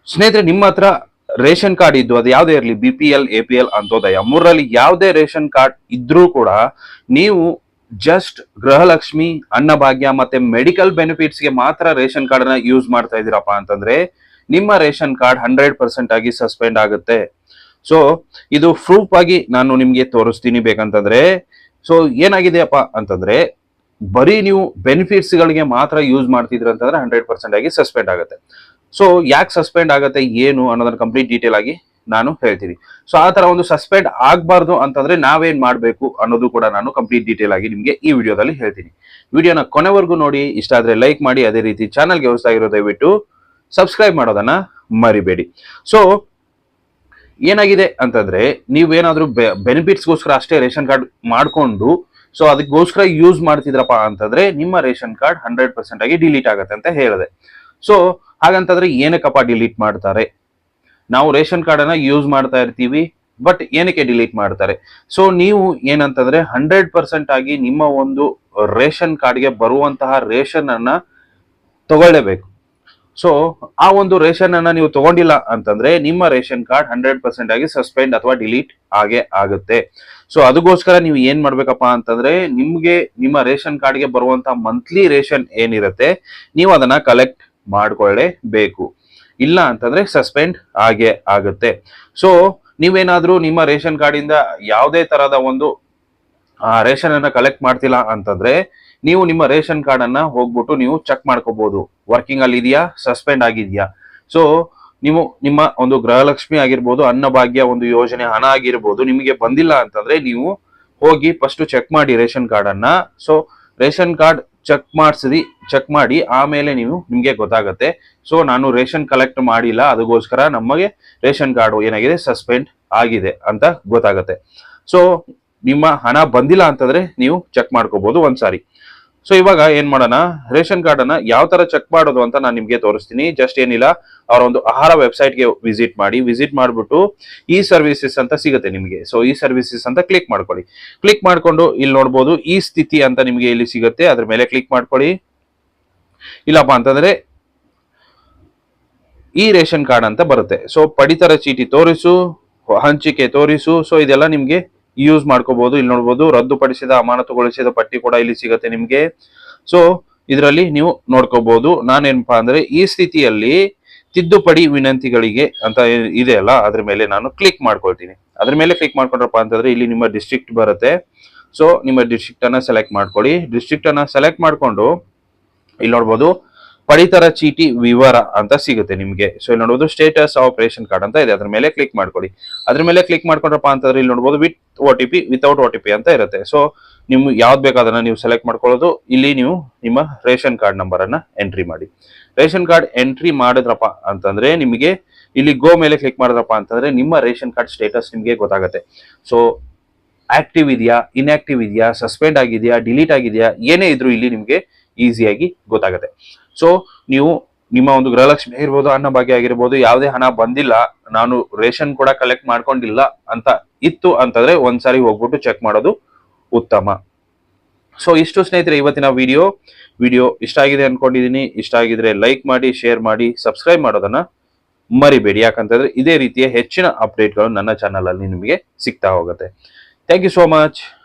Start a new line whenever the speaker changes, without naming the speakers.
ಸ್ನೇಹಿತರೆ, ನಿಮ್ಮ ಹತ್ರ ರೇಷನ್ ಕಾರ್ಡ್ ಇದ್ದು ಅದು ಯಾವುದೇ ಇರಲಿ, BPL, APL, ಅಂತ್ಯೋದಯ ಮೂರರಲ್ಲಿ ಯಾವುದೇ ರೇಷನ್ ಕಾರ್ಡ್ ಇದ್ರೂ ಕೂಡ ನೀವು ಜಸ್ಟ್ ಗೃಹಲಕ್ಷ್ಮಿ, ಅನ್ನಭಾಗ್ಯ ಮತ್ತೆ ಮೆಡಿಕಲ್ ಬೆನಿಫಿಟ್ಸ್ಗೆ ಮಾತ್ರ ರೇಷನ್ ಕಾರ್ಡ್ ನ ಯೂಸ್ ಮಾಡ್ತಾ ಇದ್ದೀರಪ್ಪ ಅಂತಂದ್ರೆ ನಿಮ್ಮ ರೇಷನ್ ಕಾರ್ಡ್ 100% ಆಗಿ ಸಸ್ಪೆಂಡ್ ಆಗುತ್ತೆ. ಸೊ ಇದು ಪ್ರೂಫ್ ಆಗಿ ನಾನು ನಿಮ್ಗೆ ತೋರಿಸ್ತೀನಿ ಬೇಕಂತಂದ್ರೆ. ಸೊ ಏನಾಗಿದೆಯಪ್ಪ ಅಂತಂದ್ರೆ, ಬರೀ ನೀವು ಬೆನಿಫಿಟ್ಸ್ ಗಳಿಗೆ ಮಾತ್ರ ಯೂಸ್ ಮಾಡ್ತಿದ್ರ ಅಂತಂದ್ರೆ 100% ಆಗಿ ಸಸ್ಪೆಂಡ್ ಆಗುತ್ತೆ. ಸೊ ಯಾಕೆ ಸಸ್ಪೆಂಡ್ ಆಗುತ್ತೆ ಏನು ಅನ್ನೋದನ್ನ ಕಂಪ್ಲೀಟ್ ಡೀಟೇಲ್ ಆಗಿ ನಾನು ಹೇಳ್ತೀನಿ. ಸೊ ಆ ತರ ಒಂದು ಸಸ್ಪೆಂಡ್ ಆಗ್ಬಾರ್ದು ಅಂತಂದ್ರೆ ನಾವೇನ್ ಮಾಡ್ಬೇಕು ಅನ್ನೋದು ಕೂಡ ನಾನು ಕಂಪ್ಲೀಟ್ ಡೀಟೇಲ್ ಆಗಿ ನಿಮ್ಗೆ ಈ ವಿಡಿಯೋದಲ್ಲಿ ಹೇಳ್ತೀನಿ. ವಿಡಿಯೋನ ಕೊನೆವರೆಗೂ ನೋಡಿ, ಇಷ್ಟ ಆದ್ರೆ ಲೈಕ್ ಮಾಡಿ, ಅದೇ ರೀತಿ ಚಾನಲ್ಗೆ ಹೊಸದಾಗಿರೋ ದಯವಿಟ್ಟು ಸಬ್ಸ್ಕ್ರೈಬ್ ಮಾಡೋದನ್ನ ಮರಿಬೇಡಿ. ಸೊ ಏನಾಗಿದೆ ಅಂತಂದ್ರೆ, ನೀವೇನಾದ್ರೂ ಬೆನಿಫಿಟ್ಸ್ಗೋಸ್ಕರ ಅಷ್ಟೇ ರೇಷನ್ ಕಾರ್ಡ್ ಮಾಡ್ಕೊಂಡು ಸೊ ಅದಕ್ಕೋಸ್ಕರ ಯೂಸ್ ಮಾಡ್ತಿದ್ರಪ್ಪ ಅಂತಂದ್ರೆ ನಿಮ್ಮ ರೇಷನ್ ಕಾರ್ಡ್ 100% ಆಗಿ ಡಿಲೀಟ್ ಆಗುತ್ತೆ ಅಂತ ಹೇಳಿದೆ. ಸೊ ಹಾಗಂತಂದ್ರೆ ಏನಕ್ಕಪ್ಪ ಡಿಲೀಟ್ ಮಾಡ್ತಾರೆ? ನಾವು ರೇಷನ್ ಕಾರ್ಡ್ ಅನ್ನ ಯೂಸ್ ಮಾಡ್ತಾ ಇರ್ತೀವಿ, ಬಟ್ ಏನಕ್ಕೆ ಡಿಲೀಟ್ ಮಾಡ್ತಾರೆ? ಸೊ ನೀವು ಏನಂತಂದ್ರೆ 100% ಆಗಿ ನಿಮ್ಮ ಒಂದು ರೇಷನ್ ಕಾರ್ಡ್ಗೆ ಬರುವಂತಹ ರೇಷನ್ ಅನ್ನ ತಗೊಳ್ಳೇಬೇಕು. ಸೊ ಆ ಒಂದು ರೇಷನ್ ಅನ್ನ ನೀವು ತಗೊಂಡಿಲ್ಲ ಅಂತಂದ್ರೆ ನಿಮ್ಮ ರೇಷನ್ ಕಾರ್ಡ್ 100% ಆಗಿ ಸಸ್ಪೆಂಡ್ ಅಥವಾ ಡಿಲೀಟ್ ಆಗೇ ಆಗುತ್ತೆ. ಸೊ ಅದಕ್ಕೋಸ್ಕರ ನೀವು ಏನ್ ಮಾಡ್ಬೇಕಪ್ಪ ಅಂತಂದ್ರೆ, ನಿಮ್ಗೆ ನಿಮ್ಮ ರೇಷನ್ ಕಾರ್ಡ್ಗೆ ಬರುವಂತ ಮಂತ್ಲಿ ರೇಷನ್ ಏನಿರುತ್ತೆ ನೀವು ಅದನ್ನ ಕಲೆಕ್ಟ್ ಮಾಡ್ಕೊಳ್ಳೇಬೇಕು. ಇಲ್ಲ ಅಂತಂದ್ರೆ ಸಸ್ಪೆಂಡ್ ಆಗೇ ಆಗುತ್ತೆ. ಸೊ ನೀವೇನಾದ್ರೂ ನಿಮ್ಮ ರೇಷನ್ ಕಾರ್ಡ್ ಇಂದ ಯಾವುದೇ ತರಹದ ಒಂದು ರೇಷನ್ ಅನ್ನ ಕಲೆಕ್ಟ್ ಮಾಡ್ತಿಲ್ಲ ಅಂತಂದ್ರೆ ನೀವು ನಿಮ್ಮ ರೇಷನ್ ಕಾರ್ಡ್ ಅನ್ನ ಹೋಗ್ಬಿಟ್ಟು ನೀವು ಚೆಕ್ ಮಾಡ್ಕೋಬಹುದು, ವರ್ಕಿಂಗ್ ಅಲ್ಲಿ ಇದೆಯಾ, ಸಸ್ಪೆಂಡ್ ಆಗಿದ್ಯಾ. ಸೊ ನೀವು ನಿಮ್ಮ ಒಂದು ಗೃಹಲಕ್ಷ್ಮಿ ಆಗಿರ್ಬೋದು, ಅನ್ನಭಾಗ್ಯ ಒಂದು ಯೋಜನೆ ಹಣ ಆಗಿರ್ಬೋದು, ನಿಮಗೆ ಬಂದಿಲ್ಲ ಅಂತಂದ್ರೆ ನೀವು ಹೋಗಿ ಫಸ್ಟ್ ಚೆಕ್ ಮಾಡಿ ರೇಷನ್ ಕಾರ್ಡ್ ಅನ್ನ. ಸೊ ರೇಷನ್ ಕಾರ್ಡ್ ಚೆಕ್ ಮಾಡಿ ಆಮೇಲೆ ನಿಮ್ಗೆ ಗೊತ್ತಾಗತ್ತೆ. ಸೊ ನಾನು ರೇಷನ್ ಕಲೆಕ್ಟ್ ಮಾಡಿಲ್ಲ, ಅದಕ್ಕೋಸ್ಕರ ನಮಗೆ ರೇಷನ್ ಕಾರ್ಡ್ ಏನಾಗಿದೆ ಸಸ್ಪೆಂಡ್ ಆಗಿದೆ ಅಂತ ಗೊತ್ತಾಗತ್ತೆ. ಸೊ ನಿಮ್ಮ ಹಣ ಬಂದಿಲ್ಲ ಅಂತಂದ್ರೆ ನೀವು ಚೆಕ್ ಮಾಡ್ಕೋಬಹುದು ಒಂದ್ಸಾರಿ. ಸೊ ಇವಾಗ ಏನ್ ಮಾಡೋಣ, ರೇಷನ್ ಕಾರ್ಡ್ ಅನ್ನ ಯಾವ ತರ ಚೆಕ್ ಮಾಡೋದು ಅಂತ ನಾನು ನಿಮ್ಗೆ ತೋರಿಸ್ತೀನಿ. ಜಸ್ಟ್ ಏನಿಲ್ಲ, ಅವರ ಒಂದು ಆಹಾರ ವೆಬ್ಸೈಟ್ಗೆ ವಿಸಿಟ್ ಮಾಡ್ಬಿಟ್ಟು ಈ ಸರ್ವಿಸಸ್ ಅಂತ ಸಿಗುತ್ತೆ ನಿಮಗೆ. ಸೊ ಈ ಸರ್ವಿಸಸ್ ಅಂತ ಕ್ಲಿಕ್ ಮಾಡ್ಕೊಳ್ಳಿ. ಕ್ಲಿಕ್ ಮಾಡ್ಕೊಂಡು ಇಲ್ಲಿ ನೋಡ್ಬೋದು ಈ ಸ್ಥಿತಿ ಅಂತ ನಿಮ್ಗೆ ಇಲ್ಲಿ ಸಿಗುತ್ತೆ, ಅದ್ರ ಮೇಲೆ ಕ್ಲಿಕ್ ಮಾಡ್ಕೊಳ್ಳಿ. ಇಲ್ಲಪ್ಪ ಅಂತಂದ್ರೆ ಈ ರೇಷನ್ ಕಾರ್ಡ್ ಅಂತ ಬರುತ್ತೆ. ಸೊ ಪಡಿತರ ಚೀಟಿ ತೋರಿಸು, ಹಂಚಿಕೆ ತೋರಿಸು. ಸೊ ಇದೆಲ್ಲ ನಿಮ್ಗೆ ಯೂಸ್ ಮಾಡ್ಕೋಬಹುದು. ಇಲ್ಲಿ ನೋಡ್ಬೋದು ರದ್ದುಪಡಿಸಿದ ಅಮಾನತುಗೊಳಿಸಿದ ಪಟ್ಟಿ ಕೂಡ ಇಲ್ಲಿ ಸಿಗುತ್ತೆ ನಿಮ್ಗೆ. ಸೊ ಇದರಲ್ಲಿ ನೀವು ನೋಡ್ಕೋಬಹುದು. ನಾನೇನಪ್ಪಾ ಅಂದ್ರೆ ಈ ಸ್ಥಿತಿಯಲ್ಲಿ ತಿದ್ದುಪಡಿ ವಿನಂತಿಗಳಿಗೆ ಅಂತ ಇದೆ ಅಲ್ಲ, ಅದ್ರ ಮೇಲೆ ನಾನು ಕ್ಲಿಕ್ ಮಾಡ್ಕೊಳ್ತೀನಿ. ಅದ್ರ ಮೇಲೆ ಕ್ಲಿಕ್ ಮಾಡ್ಕೊಂಡ್ರಪ್ಪ ಅಂತಂದ್ರೆ ಇಲ್ಲಿ ನಿಮ್ಮ ಡಿಸ್ಟ್ರಿಕ್ಟ್ ಬರುತ್ತೆ. ಸೊ ನಿಮ್ಮ ಡಿಸ್ಟ್ರಿಕ್ಟ್ ಅನ್ನ ಸೆಲೆಕ್ಟ್ ಮಾಡ್ಕೊಳ್ಳಿ. ಡಿಸ್ಟ್ರಿಕ್ಟ್ ಅನ್ನ ಸೆಲೆಕ್ಟ್ ಮಾಡ್ಕೊಂಡು ಇಲ್ಲಿ ನೋಡ್ಬೋದು ಪಡಿತರ ಚೀಟಿ ವಿವರ ಅಂತ ಸಿಗುತ್ತೆ ನಿಮ್ಗೆ. ಸೊ ಇಲ್ಲಿ ನೋಡ್ಬೋದು ಸ್ಟೇಟಸ್ ಆಫ್ ರೇಷನ್ ಕಾರ್ಡ್ ಅಂತ ಇದೆ, ಅದ್ರ ಮೇಲೆ ಕ್ಲಿಕ್ ಮಾಡ್ಕೊಳ್ಳಿ. ಅದ್ರ ಮೇಲೆ ಕ್ಲಿಕ್ ಮಾಡ್ಕೊಂಡ್ರಪ್ಪ ಅಂತಂದ್ರೆ ಇಲ್ಲಿ ನೋಡ್ಬೋದು ವಿತ್ OTP, ವಿತೌಟ್ OTP ಅಂತ ಇರುತ್ತೆ. ಸೊ ನಿಮ್ಗೆ ಯಾವ್ದು ಬೇಕಾದನ್ನ ನೀವು ಸೆಲೆಕ್ಟ್ ಮಾಡ್ಕೊಳ್ಳೋದು. ಇಲ್ಲಿ ನೀವು ನಿಮ್ಮ ರೇಷನ್ ಕಾರ್ಡ್ ನಂಬರ್ ಅನ್ನ ಎಂಟ್ರಿ ಮಾಡಿ. ರೇಷನ್ ಕಾರ್ಡ್ ಎಂಟ್ರಿ ಮಾಡಿದ್ರಪ್ಪ ಅಂತಂದ್ರೆ ನಿಮಗೆ ಇಲ್ಲಿ ಗೋ ಮೇಲೆ ಕ್ಲಿಕ್ ಮಾಡಿದ್ರಪ್ಪ ಅಂತಂದ್ರೆ ನಿಮ್ಮ ರೇಷನ್ ಕಾರ್ಡ್ ಸ್ಟೇಟಸ್ ನಿಮ್ಗೆ ಗೊತ್ತಾಗುತ್ತೆ. ಸೊ ಆಕ್ಟಿವ್ ಇದೆಯಾ, ಇನ್ಆಕ್ಟಿವ್ ಇದೆಯಾ, ಸಸ್ಪೆಂಡ್ ಆಗಿದೆಯಾ, ಡಿಲೀಟ್ ಆಗಿದೆಯಾ, ಏನೇ ಇದ್ರು ಇಲ್ಲಿ ನಿಮ್ಗೆ ಈಸಿಯಾಗಿ ಗೊತ್ತಾಗುತ್ತೆ. ಸೊ ನೀವು ನಿಮ್ಮ ಒಂದು ಗೃಹಲಕ್ಷ್ಮಿ ಆಗಿರ್ಬೋದು, ಅನ್ನಭಾಗ್ಯ ಆಗಿರ್ಬೋದು, ಯಾವುದೇ ಹಣ ಬಂದಿಲ್ಲ, ನಾನು ರೇಷನ್ ಕೂಡ ಕಲೆಕ್ಟ್ ಮಾಡ್ಕೊಂಡಿಲ್ಲ ಅಂತ ಇತ್ತು ಅಂತಂದ್ರೆ ಒಂದ್ಸಾರಿ ಹೋಗ್ಬಿಟ್ಟು ಚೆಕ್ ಮಾಡೋದು ಉತ್ತಮ. ಸೊ ಇಷ್ಟು ಸ್ನೇಹಿತರೆ ಇವತ್ತಿನ ವಿಡಿಯೋ ಇಷ್ಟ ಆಗಿದೆ ಅನ್ಕೊಂಡಿದೀನಿ. ಇಷ್ಟ ಆಗಿದ್ರೆ ಲೈಕ್ ಮಾಡಿ, ಶೇರ್ ಮಾಡಿ, ಸಬ್ಸ್ಕ್ರೈಬ್ ಮಾಡೋದನ್ನ ಮರಿಬೇಡಿ. ಯಾಕಂತಂದ್ರೆ ಇದೇ ರೀತಿಯ ಹೆಚ್ಚಿನ ಅಪ್ಡೇಟ್ಗಳು ನನ್ನ ಚಾನಲ್ ಅಲ್ಲಿ ನಿಮಗೆ ಸಿಗ್ತಾ ಹೋಗುತ್ತೆ. Thank you so much.